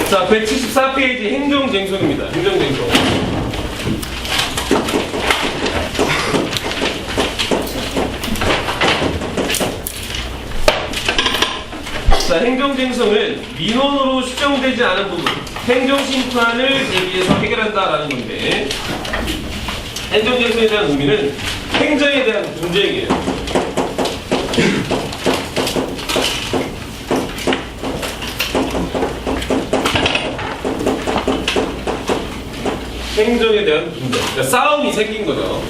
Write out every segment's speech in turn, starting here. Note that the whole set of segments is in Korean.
자, 174페이지 행정쟁송입니다. 행정쟁송. 자, 행정쟁송은 민원으로 수정되지 않은 부분, 행정심판을 제기해서 해결한다라는 건데, 행정쟁송에 대한 의미는 행정에 대한 분쟁이에요. 행정에 대한 분쟁, 그러니까 싸움이 생긴 거죠.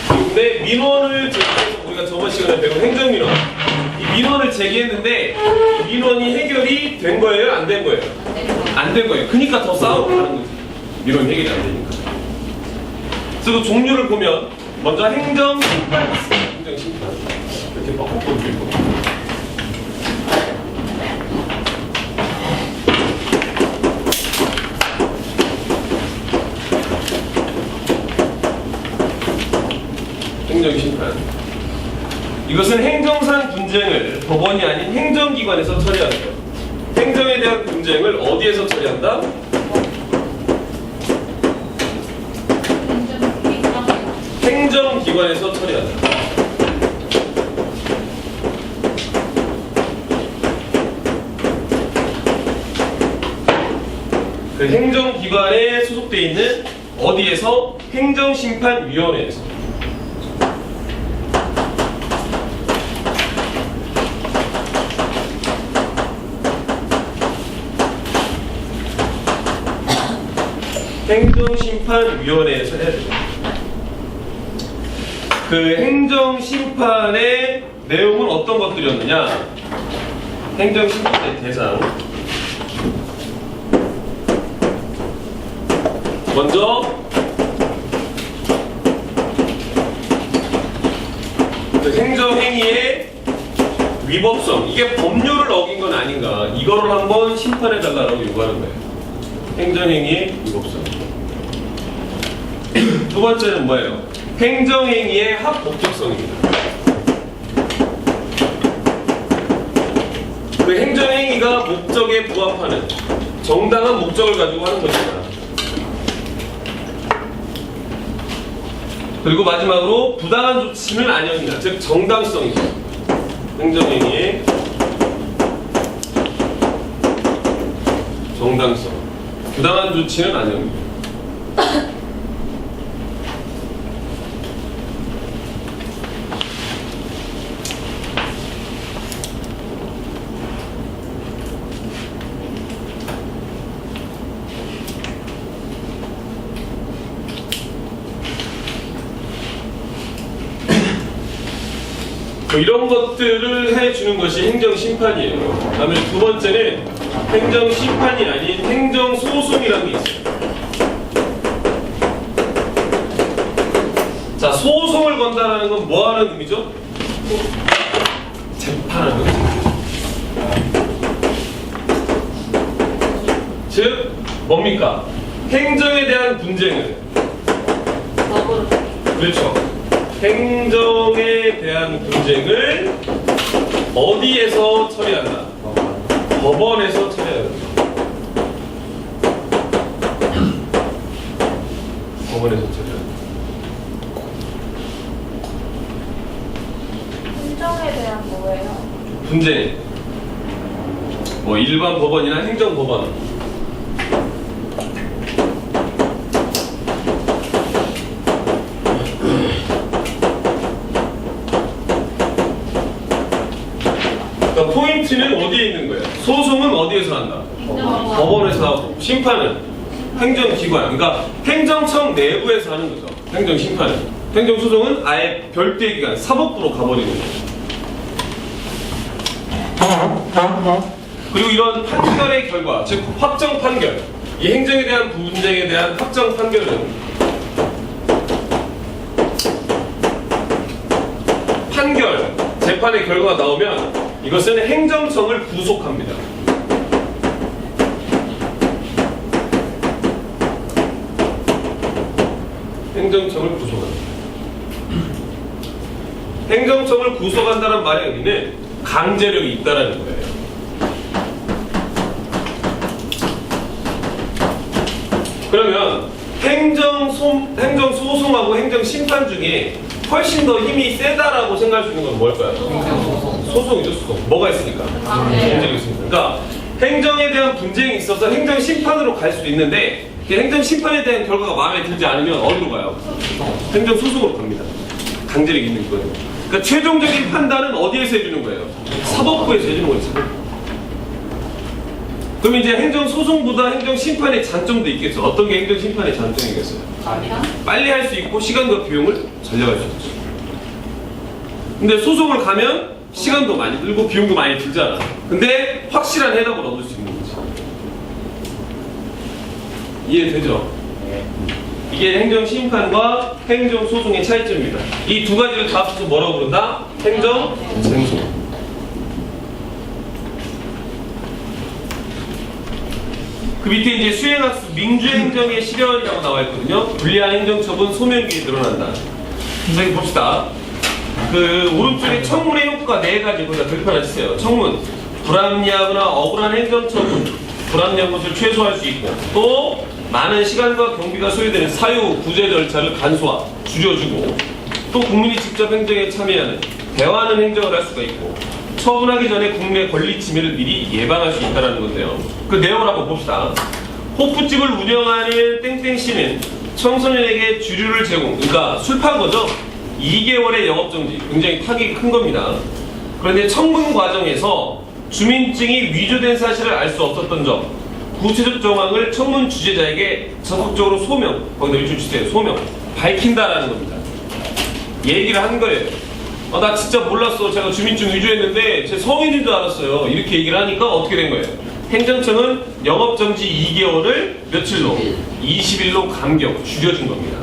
근데 민원을 제기해서 우리가 저번 시간에 배운 행정민원, 이 민원을 제기했는데 이 민원이 해결이 된 거예요? 안 된 거예요? 안 된 거예요. 그러니까 더 싸우고 가는 거지. 민원이 해결이 안 되니까. 그래서 종류를 보면 먼저 행정심판, 행정심판 이렇게 빡빡 있고. 행정심판. 이것은 행정상 분쟁을 법원이 아닌 행정기관에서 처리한다. 행정에 대한 분쟁을 어디에서 처리한다? 행정기관에서 처리한다. 그 행정기관에 소속되어 있는 어디에서? 행정심판위원회에서. 행정심판위원회에서 해야 돼요. 그 행정심판의 내용은 어떤 것들이었느냐? 행정심판의 대상. 먼저 그 행정행위의 위법성, 이게 법률을 어긴 건 아닌가, 이거를 한번 심판해달라고 요구하는 거예요. 행정행위의 위법성. 두 번째는 뭐예요? 행정행위의 합법적성입니다. 그 행정행위가 목적에 부합하는 정당한 목적을 가지고 하는 것이다. 그리고 마지막으로 부당한 조치는 아니었습니다. 즉 정당성이죠. 행정행위의 정당성. 부당한 조치는 아니었습니다. 이런 것들을 해주는 것이 행정심판이에요. 다음에 두 번째는 행정심판이 아닌 행정소송이라는 게 있어요. 자, 소송을 건다는 건 뭐 하는 의미죠? 재판하는 거죠. 즉, 뭡니까? 행정에 대한 분쟁을. 그렇죠. 행정에 대한 분쟁을 어디에서 처리한다? 법원에서 처리한다. 법원에서 처리한다. 행정에 대한 뭐예요? 분쟁. 뭐 일반 법원이나 행정법원. 포인트는 어디에 있는 거예요? 소송은 어디에서 한다? 법원에서 하고, 심판은 행정기관, 그러니까 행정청 내부에서 하는 거죠. 행정심판은. 행정소송은 아예 별도의 기관, 사법부로 가버리는 거죠. 그리고 이런 판결의 결과, 즉 확정 판결, 이 행정에 대한 분쟁에 대한 확정 판결은 판결, 재판의 결과가 나오면 이것은 행정청을 구속합니다. 행정청을 구속합니다. 행정청을 구속한다는 말의 의미는 강제력이 있다라는 거예요. 그러면 행정소송하고 행정심판 중에 훨씬 더 힘이 세다라고 생각할 수 있는 건 뭘까요? 소송이죠, 소송. 뭐가 있으니까? 행정이 있으니까. 그러니까 행정에 대한 분쟁이 있어서 행정심판으로 갈 수도 있는데 그 행정심판에 대한 결과가 마음에 들지 않으면 어디로 가요? 행정소송으로 갑니다. 강제력이 있는 거예요. 그러니까 최종적인 판단은 어디에서 해주는 거예요? 사법부에서 해주는 거예요, 사법부. 그럼 이제 행정소송보다 행정심판의 장점도 있겠죠. 어떤 게 행정심판의 장점이겠어요? 빨리 할 수 있고 시간과 비용을 절약할 수 있죠. 근데 소송을 가면 시간도 많이 들고 비용도 많이 들잖아. 근데 확실한 해답을 얻을 수 있는 거지. 이해되죠? 이게 행정심판과 행정소송의 차이점입니다. 이 두 가지를 다 합쳐서 뭐라고 부른다? 행정쟁소. 그 밑에 이제 수행학습 민주행정의 실현이라고 나와 있거든요. 불리한 행정처분 소명기에 늘어난다. 자, 여기 봅시다. 그 오른쪽에 청문의 효과 4가지 보다 들판을 쓰세요. 청문, 불합리하거나 억울한 행정처분, 불합리한 것을 최소화할 수 있고, 또 많은 시간과 경비가 소요되는 사유 구제 절차를 간소화, 줄여주고, 또 국민이 직접 행정에 참여하는 대화하는 행정을 할 수가 있고, 처분하기 전에 국내 권리 침해를 미리 예방할 수 있다는 건데요. 그 내용을 한번 봅시다. 호프집을 운영하는 땡땡씨는 청소년에게 주류를 제공, 그러니까 술 판 거죠? 2개월의 영업정지, 굉장히 타격이 큰 겁니다. 그런데 청문 과정에서 주민증이 위조된 사실을 알 수 없었던 점, 구체적 정황을 청문 주재자에게 적극적으로 소명, 거기다 일줄 주세요, 소명, 밝힌다라는 겁니다. 얘기를 한 거예요. 나 진짜 몰랐어. 제가 주민증 위조했는데 제 성인인 줄 알았어요. 이렇게 얘기를 하니까 어떻게 된 거예요? 행정청은 영업정지 2개월을 며칠로? 20일로 감격, 줄여준 겁니다.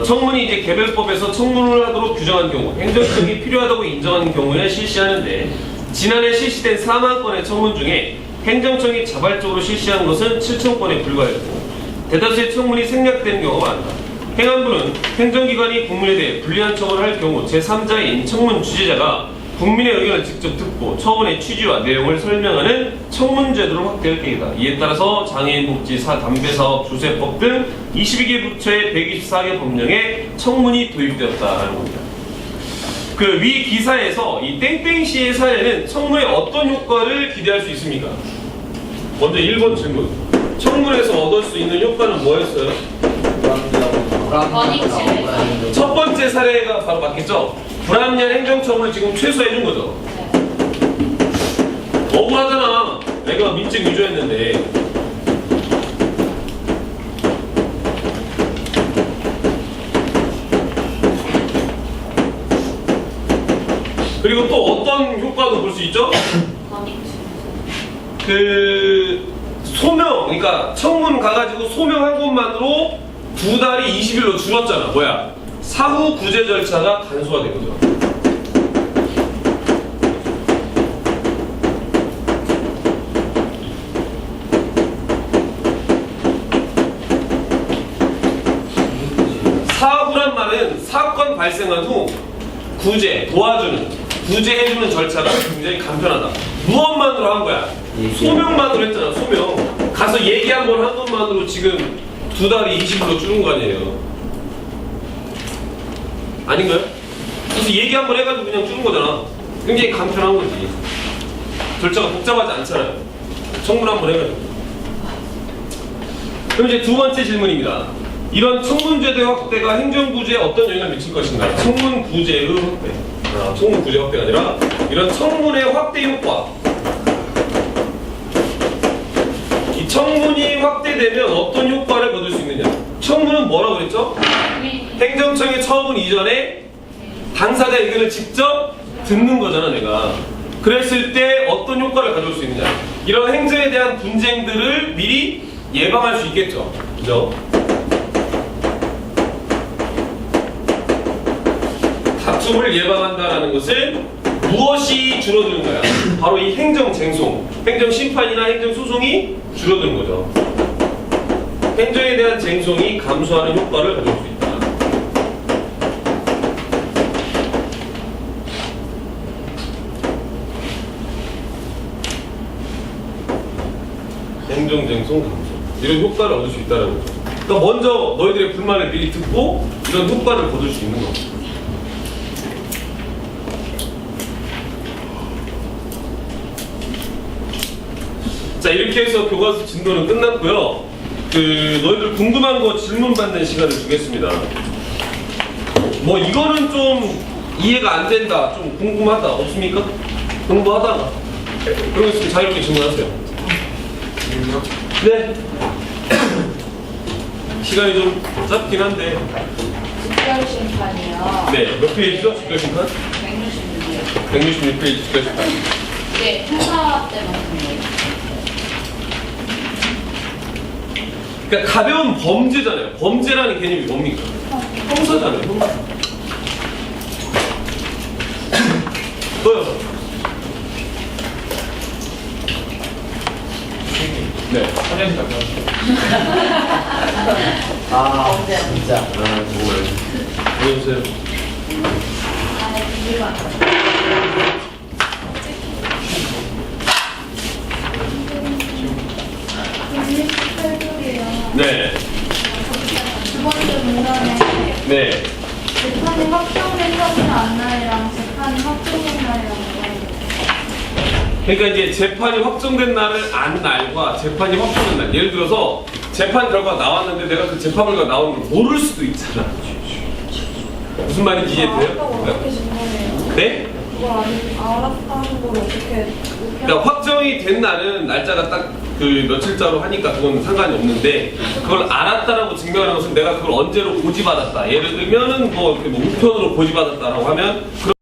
청문이 이제 개별법에서 청문을 하도록 규정한 경우, 행정청이 필요하다고 인정한 경우에 실시하는데, 지난해 실시된 4만 건의 청문 중에 행정청이 자발적으로 실시한 것은 7천 건에 불과했고, 대다수의 청문이 생략되는 경우가 많다. 행안부는 행정기관이 국민에 대해 불리한 처분을 할 경우 제3자인 청문 주재자가 국민의 의견을 직접 듣고 처분의 취지와 내용을 설명하는 청문제도를 확대할 계획이다. 이에 따라서 장애인복지, 담배사업, 조세법 등 22개 부처의 124개 법령에 청문이 도입되었다는 겁니다. 그 위 기사에서 이 땡땡씨의 사례는 청문에 어떤 효과를 기대할 수 있습니까? 먼저 1번 질문. 청문에서 얻을 수 있는 효과는 뭐였어요? 첫 번째 사례가 바로 맞겠죠? 불합리한 행정처분을 지금 최소화해 준 거죠. 억울하잖아. 내가 민증 위조했는데. 그리고 또 어떤 효과도 볼 수 있죠? 그 소명, 그러니까 청문 가가지고 소명한 것만으로 2달이 20일로 줄었잖아. 뭐야? 사후 구제 절차가 간소화된 거죠. 사후란 말은 사건 발생한 후 구제, 도와주는, 구제해주는 절차가 굉장히 간편하다. 무엇만으로 한 거야? 소명만으로 했잖아, 소명. 가서 얘기 한 번 한 것만으로 지금 2달이 20일로 줄은 거 아니에요? 아닌가요? 그래서 얘기 한 번 해가지고 그냥 줄은 거잖아. 굉장히 간편한 거지. 절차가 복잡하지 않잖아요. 청문 한 번 해가지고. 그럼 이제 두 번째 질문입니다. 이런 청문제도의 확대가 행정구제에 어떤 영향을 미칠 것인가? 청문구제의 확대. 청문구제 확대가 아니라 이런 청문의 확대 효과. 이 청문이 확대되면 어떤 효과를 거둘 수 있느냐? 청문은 뭐라고 그랬죠? 행정청의 처분 이전에 당사자 의견을 직접 듣는 거잖아, 내가. 그랬을 때 어떤 효과를 가져올 수 있느냐? 이런 행정에 대한 분쟁들을 미리 예방할 수 있겠죠. 그죠? 다툼을 예방한다는 것은 무엇이 줄어드는 거야? 바로 이 행정쟁송, 행정심판이나 행정소송이 줄어드는 거죠. 행정에 대한 쟁송이 감소하는 효과를 가져올 수 있다. 행정쟁송 감소. 이런 효과를 얻을 수 있다는 거죠. 그러니까 먼저 너희들의 불만을 미리 듣고 이런 효과를 거둘 수 있는 거죠. 자, 이렇게 해서 교과서 진도는 끝났고요. 너희들 궁금한 거 질문 받는 시간을 주겠습니다. 뭐 이거는 좀 이해가 안 된다, 좀 궁금하다 없습니까? 공부하다가 그런 거 있으면 자유롭게 질문하세요. 네. 시간이 좀 짧긴 한데. 특별심판이요. 네, 몇 페이지죠? 직결심판? 166이요. 166페이지 직결심판. 네, 형사 때 맞는 거예요. 그러니까 가벼운 범죄잖아요. 범죄라는 개념이 뭡니까? 형사잖아요. 형사. 또요. 네. 화장실 갔다 진짜. 아, 정말. 안녕하세요. 아, 네, 비밀만. 네. 두 번째 문단에 네. 재판이 확정된 사진 안날이랑 재판이 확정된 날이랑 뭐예요? 그러니까 이제 재판이 확정된 날을 안 날과 재판이 확정된 날. 예를 들어서 재판 결과 나왔는데 내가 그 재판 결과 나오는 걸 모를 수도 있잖아. 무슨 말인지 이해돼요? 알았다고 어떻게 증명해요? 네? 그걸 알았다는 걸 어떻게 그러니까 확정이 된 날은 날짜가 딱 그 며칠자로 하니까 그건 상관이 없는데 그걸 알았다라고 증명하는 것은 내가 그걸 언제로 고지받았다. 예를 들면은 뭐 이렇게 뭐 우편으로 고지받았다라고 하면